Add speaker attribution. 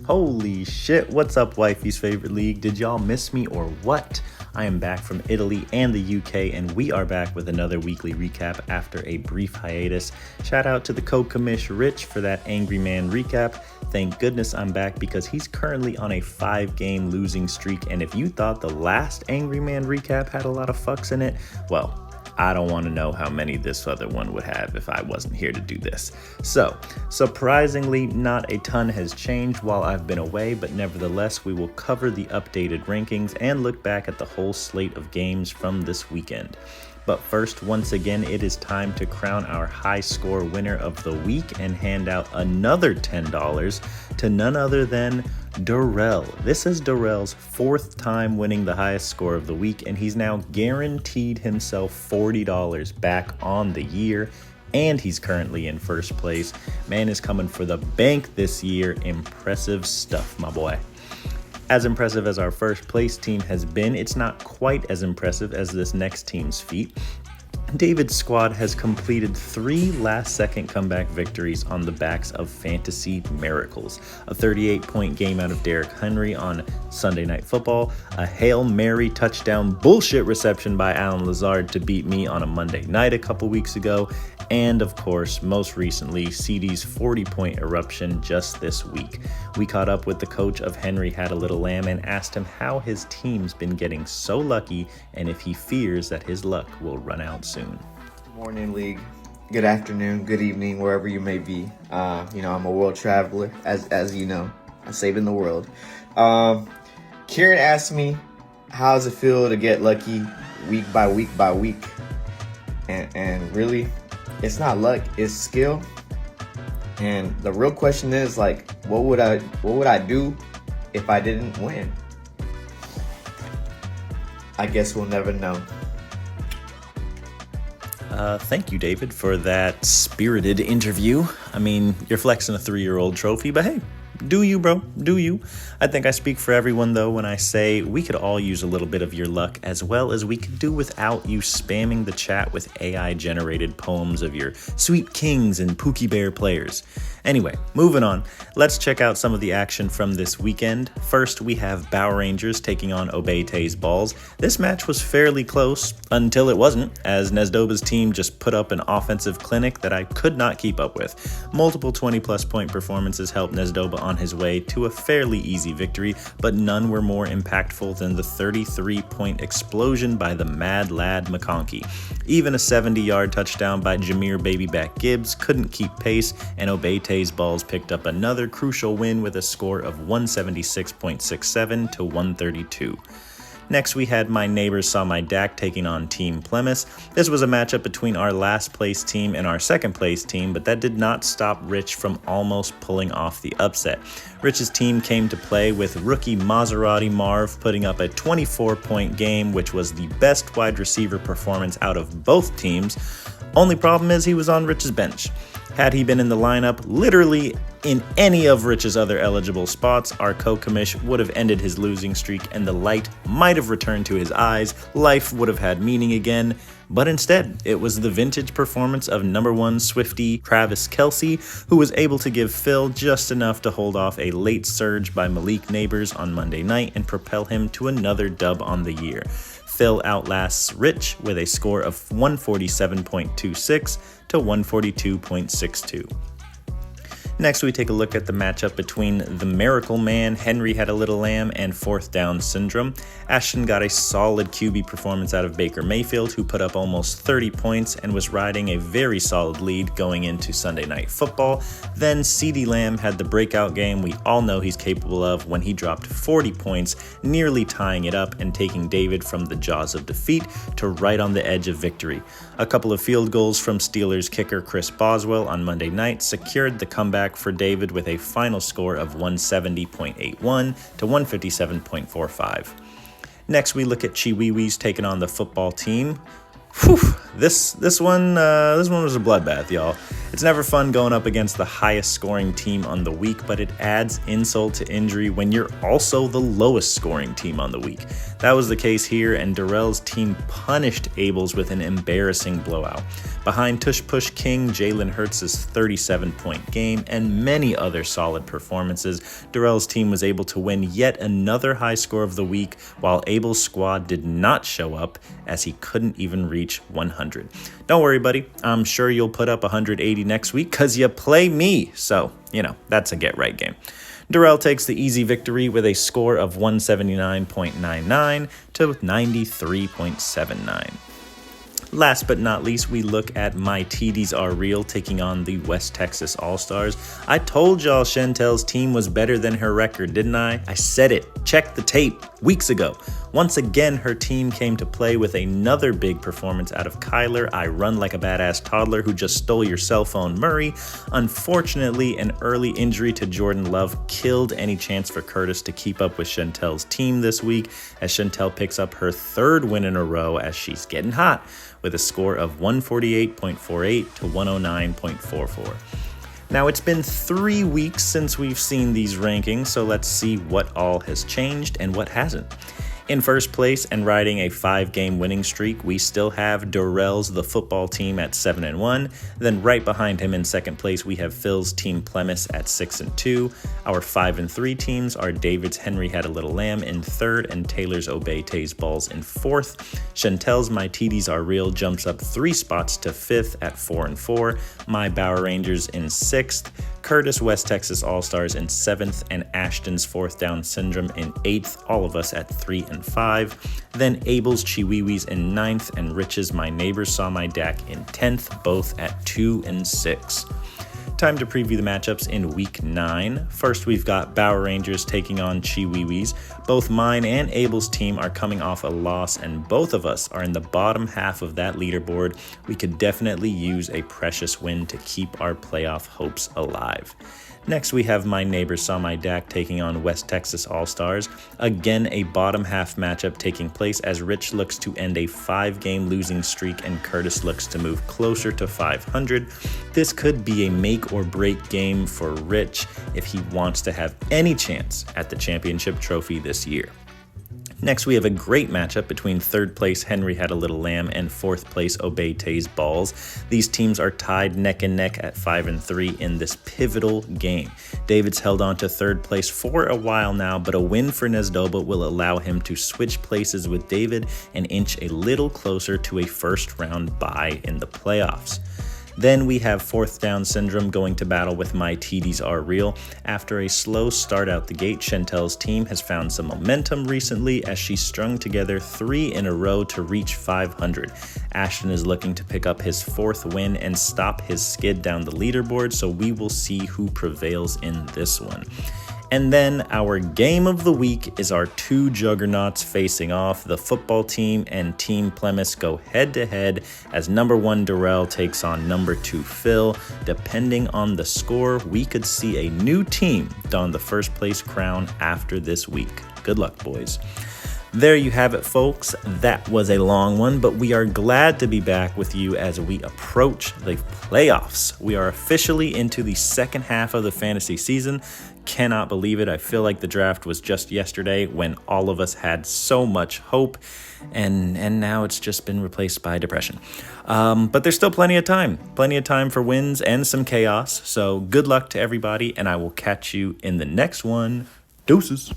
Speaker 1: Holy shit, what's up, wifey's favorite league? Did y'all miss me or what? I am back from Italy and the UK, and we are back with another weekly recap after a brief hiatus. Shout out to the co-commish Rich for that Angry Man recap. Thank goodness I'm back because he's currently on a 5-game losing streak, and if you thought the last Angry Man recap had a lot of fucks in it, well, I don't want to know how many this other one would have if I wasn't here to do this. So, surprisingly, not a ton has changed while I've been away, but nevertheless, we will cover the updated rankings and look back at the whole slate of games from this weekend. But first, once again, it is time to crown our high score winner of the week and hand out another $10 to none other than Darrell. This is Darrell's 4th time winning the highest score of the week, and he's now guaranteed himself $40 back on the year, and he's currently in first place. Man is coming for the bank this year. Impressive stuff, my boy. As impressive as our first place team has been, it's not quite as impressive as this next team's feat. David's squad has completed 3 last-second comeback victories on the backs of fantasy miracles. A 38-point game out of Derrick Henry on Sunday Night Football, a Hail Mary touchdown bullshit reception by Allen Lazard to beat me on a Monday night a couple weeks ago, and of course, most recently, CD's 40-point eruption just this week. We caught up with the coach of Henry Had a Little Lamb and asked him how his team's been getting so lucky and if he fears that his luck will run out soon.
Speaker 2: Good morning, League. Good afternoon, good evening, wherever you may be. I'm a world traveler, as you know. I'm saving the world. Kieran asked me, how does it feel to get lucky week by week by week? And really, it's not luck, it's skill. And the real question is, like, what would I do if I didn't win? I guess we'll never know.
Speaker 1: Thank you, David, for that spirited interview. I mean, you're flexing a 3-year-old trophy, but hey, do you, bro? Do you? I think I speak for everyone, though, when I say we could all use a little bit of your luck, as well as we could do without you spamming the chat with AI-generated poems of your sweet kings and Pookie Bear players. Anyway, moving on. Let's check out some of the action from this weekend. First, we have Bow Rangers taking on Obeite's Balls. This match was fairly close, until it wasn't, as Nesdoba's team just put up an offensive clinic that I could not keep up with. Multiple 20-plus point performances helped Nesdoba on his way to a fairly easy victory, but none were more impactful than the 33-point explosion by the Mad Lad McConkey. Even a 70-yard touchdown by Jameer Babyback Gibbs couldn't keep pace, and Obeite's Balls picked up another crucial win with a score of 176.67 to 132. Next, we had My Neighbors Saw My Dak taking on Team Plemis. This was a matchup between our last place team and our second place team, but that did not stop Rich from almost pulling off the upset. Rich's team came to play with rookie Maserati Marv putting up a 24-point game, which was the best wide receiver performance out of both teams. Only problem is he was on Rich's bench. Had he been in the lineup, literally in any of Rich's other eligible spots, our co-commish would have ended his losing streak and the light might have returned to his eyes, life would have had meaning again, but instead, it was the vintage performance of number 1 Swiftie Travis Kelce, who was able to give Phil just enough to hold off a late surge by Malik Neighbors on Monday night and propel him to another dub on the year. Phil outlasts Rich with a score of 147.26 to 142.62. Next, we take a look at the matchup between the Miracle Man, Henry Had a Little Lamb, and 4th Down Syndrome. Ashton got a solid QB performance out of Baker Mayfield, who put up almost 30 points and was riding a very solid lead going into Sunday Night Football. Then CeeDee Lamb had the breakout game we all know he's capable of when he dropped 40 points, nearly tying it up and taking David from the jaws of defeat to right on the edge of victory. A couple of field goals from Steelers kicker Chris Boswell on Monday night secured the comeback for David with a final score of 170.81 to 157.45. Next, we look at Chiwiwis taking on the football team. Whew, this one was a bloodbath, y'all. It's never fun going up against the highest scoring team on the week, but it adds insult to injury when you're also the lowest scoring team on the week. That was the case here, and Darrell's team punished Abel's with an embarrassing blowout. Behind Tush Push King, Jalen Hurts' 37-point game, and many other solid performances, Darrell's team was able to win yet another high score of the week, while Abel's squad did not show up as he couldn't even reach 100. Don't worry, buddy. I'm sure you'll put up 180 next week because you play me. So, that's a get-right game. Darrell takes the easy victory with a score of 179.99 to 93.79. Last but not least, we look at My TDs Are Real taking on the West Texas All-Stars. I told y'all Chantel's team was better than her record, didn't I? I said it. Check the tape weeks ago. Once again, her team came to play with another big performance out of Kyler, I Run Like a Badass Toddler Who Just Stole Your Cell Phone Murray. Unfortunately, an early injury to Jordan Love killed any chance for Curtis to keep up with Chantel's team this week, as Chantel picks up her third win in a row as she's getting hot, with a score of 148.48 to 109.44. Now, it's been 3 weeks since we've seen these rankings, so let's see what all has changed and what hasn't. In first place and riding a 5-game winning streak, we still have Darrell's The Football Team at 7-1. Then right behind him in second place, we have Phil's Team Plemis at 6-2. Our 5-3 teams are David's Henry Had a Little Lamb in third and Taylor's Obey Tays Balls in fourth. Chantel's My TDs Are Real jumps up 3 spots to fifth at 4-4. My Bauer Rangers in sixth. Curtis West Texas All-Stars in 7th, and Ashton's Fourth Down Syndrome in 8th, all of us at 3 and 5. Then Abel's Chiwiwis in 9th, and Rich's My Neighbors Saw My Dak in 10th, both at 2 and 6. Time to preview the matchups in Week 9. First, we've got Bauer Rangers taking on Chiwiwis. Both mine and Abel's team are coming off a loss, and both of us are in the bottom half of that leaderboard. We could definitely use a precious win to keep our playoff hopes alive. Next, we have My Neighbors Saw My Dak taking on West Texas All-Stars. Again, a bottom half matchup taking place as Rich looks to end a 5-game losing streak and Curtis looks to move closer to 500. This could be a make or break game for Rich if he wants to have any chance at the championship trophy this year. Next, we have a great matchup between third place Henry Had a Little Lamb and fourth place Obey Tays Balls. These teams are tied neck and neck at 5-3 in this pivotal game. David's held on to third place for a while now, but a win for Nesdoba will allow him to switch places with David and inch a little closer to a first-round bye in the playoffs. Then we have Fourth Down Syndrome going to battle with My TDs Are Real. After a slow start out the gate, Chantel's team has found some momentum recently as she strung together 3 in a row to reach 500. Ashton is looking to pick up his 4th win and stop his skid down the leaderboard, so we will see who prevails in this one. And then our game of the week is our 2 juggernauts facing off. The football team and Team Plemis go head-to-head as number 1 Darrell takes on number 2 Phil. Depending on the score, we could see a new team don the first place crown after this week. Good luck, boys. There you have it, folks. That was a long one, but we are glad to be back with you as we approach the playoffs. We are officially into the second half of the fantasy season. Cannot believe it. I feel like the draft was just yesterday when all of us had so much hope, and now it's just been replaced by depression. But there's still plenty of time for wins and some chaos. So good luck to everybody, and I will catch you in the next one. Deuces.